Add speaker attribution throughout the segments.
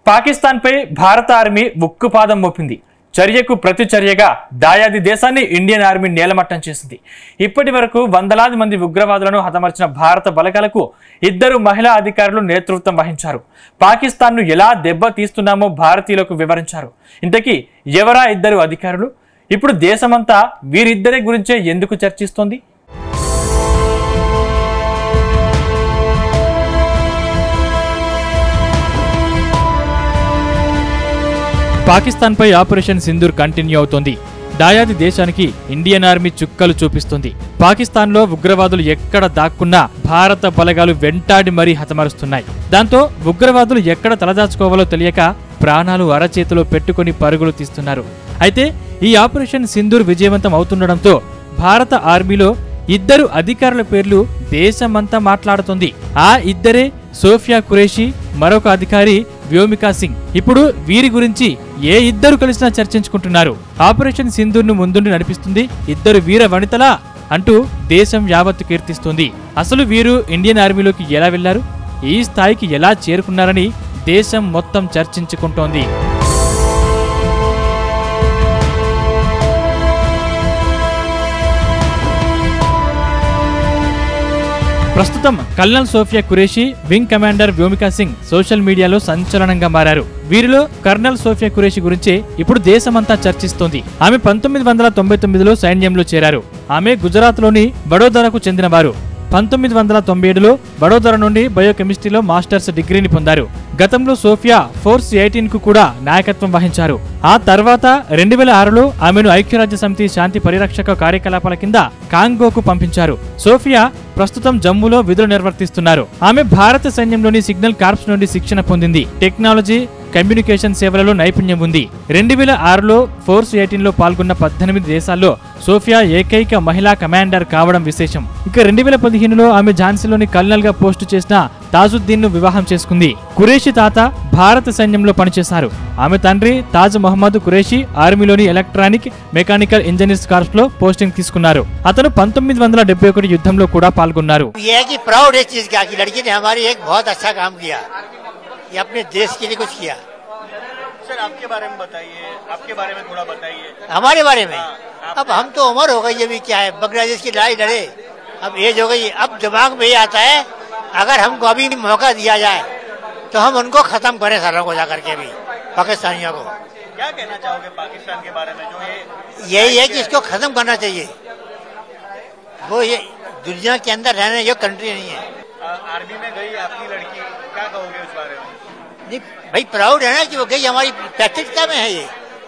Speaker 1: పాకిస్తాన్ పై భారత ఆర్మీ ఉక్కుపాదం మోపింది. చర్యకు ప్రతి చర్యగా దాయాది దేశాన్ని ఇండియన్ ఆర్మీ నేలమట్టం చేసింది. ఇప్పటి వరకు వందలాది మంది ఉగ్రవాదులను హతమార్చిన భారత బలగాలకు 2 మహిళా అధికారులు నేతృత్వం వహించారు. పాకిస్తాన్ను ఎలా దెబ్బ తీస్తున్నామో భారతీయులకు వివరించారు. ఇంతకీ ఎవరా 2 అధికారులు? ఇప్పుడు దేశమంతా వీరిద్దరి గురించే ఎందుకు చర్చిస్తోంది? పాకిస్తాన్ పై ఆపరేషన్ సింధూర్ కంటిన్యూ అవుతోంది. దాయాది దేశానికి ఇండియన్ ఆర్మీ చుక్కలు చూపిస్తుంది. పాకిస్తాన్ లో ఉగ్రవాదులు ఎక్కడ దాక్కున్నా భారత బలగాలు వెంటాడి మరీ హతమారుస్తున్నాయి. దాంతో ఉగ్రవాదులు ఎక్కడ తలదాచుకోవాలో తెలియక ప్రాణాలు అరచేతిలో పెట్టుకుని పరుగులు తీస్తున్నారు. అయితే ఈ ఆపరేషన్ సింధూర్ విజయవంతం అవుతుండడంతో భారత ఆర్మీలో 2 అధికారుల పేర్లు దేశమంతా మాట్లాడుతోంది. ఆ ఇద్దరే సోఫియా ఖురేషీ, మరొక అధికారి వ్యోమికా సింగ్. ఇప్పుడు వీరి గురించి ఏ 2 కలిసినా చర్చించుకుంటున్నారు. ఆపరేషన్ సింధూర్ ను ముందుండి నడిపిస్తుంది 2 వీర వనితలా అంటూ దేశం యావత్తు కీర్తిస్తుంది. అసలు వీరు ఇండియన్ ఆర్మీలోకి ఎలా వెళ్లారు, ఈ స్థాయికి ఎలా చేరుకున్నారని దేశం మొత్తం చర్చించుకుంటోంది. ప్రస్తుతం colonel Sofiya Qureshi, wing commander Vyomika Singh social మీడియాలో సంచలనంగా మారారు. వీరిలో కర్నల్ సోఫియా ఖురేషీ గురించే ఇప్పుడు దేశమంతా చర్చిస్తోంది. ఆమె 1999లో సైన్యంలో చేరారు. ఆమె గుజరాత్ లోని వడోదరకు చెందినవారు. 1997లో వడోదర నుండి బయోకెమిస్ట్రీలో మాస్టర్స్ డిగ్రీని పొందారు. గతంలో సోఫియా ఫోర్స్ 18 కు కూడా నాయకత్వం వహించారు. ఆ తర్వాత 2006లో ఆమెను ఐక్యరాజ్య సమితి శాంతి పరిరక్షక కార్యకలాపాల కింద కాంగోకు పంపించారు. సోఫియా ప్రస్తుతం జమ్మూలో విధులు నిర్వర్తిస్తున్నారు. ఆమె భారత సైన్యంలోని సిగ్నల్ కార్ప్స్ నుండి శిక్షణ పొందింది. టెక్నాలజీ, కమ్యూనికేషన్ సేవలలో నైపుణ్యం ఉంది. 2006లో ఫోర్స్ 18లో పాల్గొన్న 18 దేశాల్లో సోఫియా ఏకైక మహిళా కమాండర్ కావడం విశేషం. ఇక 2015లో ఆమె ఝాన్సీలోని కల్నల్ గా పోస్టు చేసిన తాజుద్దీన్ ను వివాహం చేసుకుంది. ఖురేషీ తాత భారత సైన్యంలో పనిచేశారు. ఆమె తండ్రి తాజ్ మహమ్మద్ ఖురేషీ ఆర్మీలోని ఎలక్ట్రానిక్ మెకానికల్ ఇంజనీర్స్ కార్ప్స్ లో పోస్టింగ్ తీసుకున్నారు. అతను 1971 యుద్ధంలో కూడా పాల్గొన్నారు.
Speaker 2: ये अपने देश के लिए कुछ किया।
Speaker 3: सर आपके बारे में बताइए, आपके बारे में थोड़ा बताइए।
Speaker 2: हमारे बारे में अब हम तो उम्र हो गई, अभी क्या है, बांग्लादेश की लड़ाई लड़े, अब एज हो गई। अब दिमाग में ये आता है अगर हमको अभी मौका दिया जाए तो हम उनको खत्म करें सारों को जाकर के अभी पाकिस्तानियों को।
Speaker 3: क्या कहना चाहोगे पाकिस्तान के बारे में? जो
Speaker 2: यही है कि इसको खत्म करना चाहिए। वो ये दुनिया के अंदर रहने जो कंट्री नहीं है।
Speaker 3: आर्मी में गई आपकी लड़की, क्या कहोगे उस बारे में?
Speaker 2: नहीं भाई, प्राउड है ना कि वो गई, हमारी पैतृकता में है ये।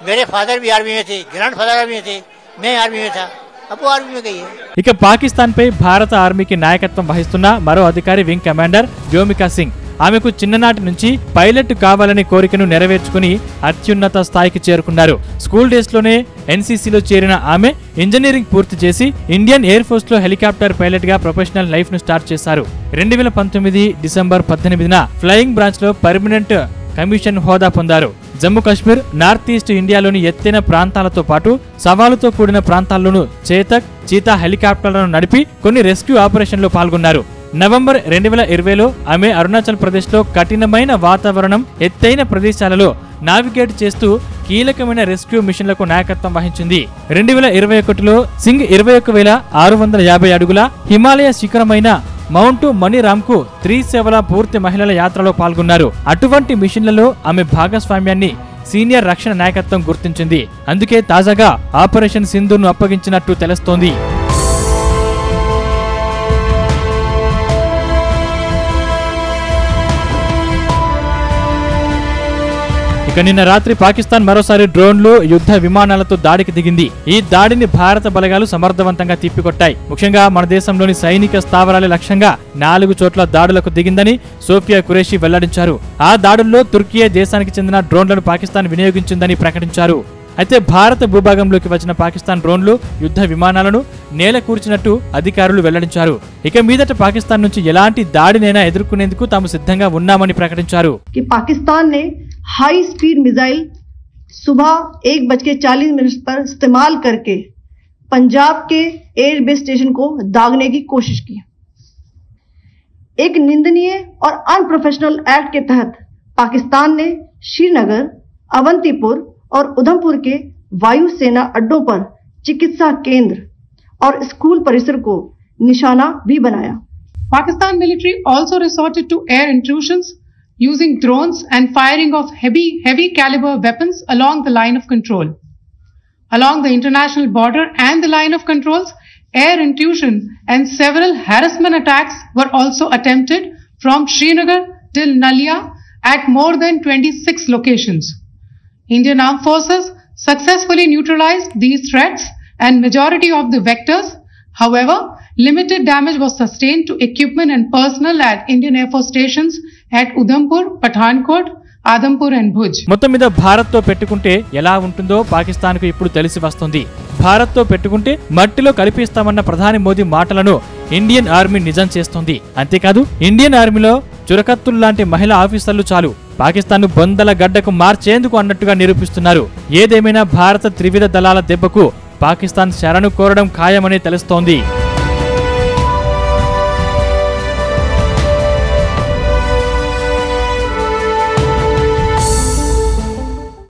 Speaker 2: मेरे फादर भी आर्मी में थे, ग्रैंड फादर आर्मी में थे, मैं आर्मी में था, अब वो आर्मी में गई है।
Speaker 1: ఇక పాకిస్తాన్ పై భారత ఆర్మీకి నాయకత్వం వహిస్తున్న మరో అధికారి వింగ్ కమాండర్ వ్యోమికా సింగ్. ఆమెకు చిన్ననాటి నుంచి పైలట్ కావాలనే కోరికను నెరవేర్చుకుని అత్యున్నత స్థాయికి చేరుకున్నారు. స్కూల్ డేస్ లోనే ఎన్సీసీలో చేరిన ఆమె ఇంజనీరింగ్ పూర్తి చేసి ఇండియన్ ఎయిర్ ఫోర్స్ లో హెలికాప్టర్ పైలట్ గా ప్రొఫెషనల్ లైఫ్ ను స్టార్ట్ చేశారు. 2019 డిసెంబర్ 18న ఫ్లయింగ్ బ్రాంచ్ లో పర్మనెంట్ కమిషన్ హోదా పొందారు. జమ్మూ కాశ్మీర్, నార్త్ ఈస్ట్ ఇండియాలోని ఎత్తైన ప్రాంతాలతో పాటు సవాలుతో కూడిన ప్రాంతాల్లోనూ చేతక్, చీతా హెలికాప్టర్లను నడిపి కొన్ని రెస్క్యూ ఆపరేషన్లో పాల్గొన్నారు. నవంబర్ 2020లో ఆమె అరుణాచల్ ప్రదేశ్ లో కఠినమైన వాతావరణం, ఎత్తైన ప్రదేశాలలో నావిగేట్ చేస్తూ కీలకమైన రెస్క్యూ మిషన్లకు నాయకత్వం వహించింది. 2021లో సింగ్ 21,650 అడుగుల హిమాలయ శిఖరమైన మౌంట్ మణిరామ్కు 3 సేవల పూర్తి మహిళల యాత్రలో పాల్గొన్నారు. అటువంటి మిషన్లలో ఆమె భాగస్వామ్యాన్ని సీనియర్ రక్షణ నాయకత్వం గుర్తించింది. అందుకే తాజాగా ఆపరేషన్ సింధూర్ ను అప్పగించినట్టు తెలుస్తోంది. ఇక నిన్న రాత్రి పాకిస్తాన్ మరోసారి డ్రోన్లు, యుద్ధ విమానాలతో దాడికి దిగింది. ఈ దాడిని భారత బలగాలు సమర్థవంతంగా తిప్పికొట్టాయి. ముఖ్యంగా మన దేశంలోని సైనిక స్థావరాల లక్ష్యంగా 4 చోట్ల దాడులకు దిగిందని సోఫియా ఖురేషీ వెల్లడించారు. ఆ దాడుల్లో తుర్కియే దేశానికి చెందిన డ్రోన్లను పాకిస్తాన్ వినియోగించిందని ప్రకటించారు. అయితే భారత భూభాగంలోకి వచ్చిన పాకిస్తాన్ డ్రోన్లు, యుద్ధ విమానాలను నేల కూర్చినట్టు అధికారులు వెల్లడించారు. ఇక మీదట పాకిస్తాన్ నుంచి ఎలాంటి దాడినైనా ఎదుర్కొనేందుకు తాము సిద్ధంగా ఉన్నామని ప్రకటించారు.
Speaker 4: పాకిస్తాన్ हाई स्पीड मिसाइल सुबह 1:40 पर इस्तेमाल करके पंजाब के एयरबेस स्टेशन को दागने की कोशिश की। एक निंदनीय और अनप्रोफेशनल एक्ट के तहत पाकिस्तान ने श्रीनगर, अवंतीपुर और उधमपुर के वायुसेना अड्डों पर चिकित्सा केंद्र और स्कूल परिसर को निशाना भी बनाया।
Speaker 5: Pakistan military also resorted to air intrusions using drones and firing of heavy caliber weapons along the line of control. Along the international border and the line of controls, air intrusion and several harassment attacks were also attempted from Srinagar till Nalia at more than 26 locations. Indian Armed Forces successfully neutralized these threats and majority of the vectors. However, limited damage was sustained to equipment and personnel at Indian Air Force stations at Udhampur, Pathankot, Adampur and Bhuj.
Speaker 1: మొత్తం మీద భారత్ తో పెట్టుకుంటే ఎలా ఉంటుందో పాకిస్తాన్ కు ఇప్పుడు తెలిసి వస్తుంది. భారత్ తో పెట్టుకుంటే మట్టిలో కలిపిస్తామన్న ప్రధాని మోదీ మాటలను ఇండియన్ ఆర్మీ నిజం చేస్తుంది. అంతేకాదు ఇండియన్ ఆర్మీలో చురకత్తుల్లాంటి మహిళా ఆఫీసర్లు చాలు పాకిస్తాన్ ను బొందల గడ్డకు మార్చేందుకు అన్నట్టుగా నిరూపిస్తున్నారు. ఏదేమైనా భారత త్రివిధ దళాల దెబ్బకు పాకిస్తాన్ శరణు కోరడం ఖాయమని తెలుస్తోంది.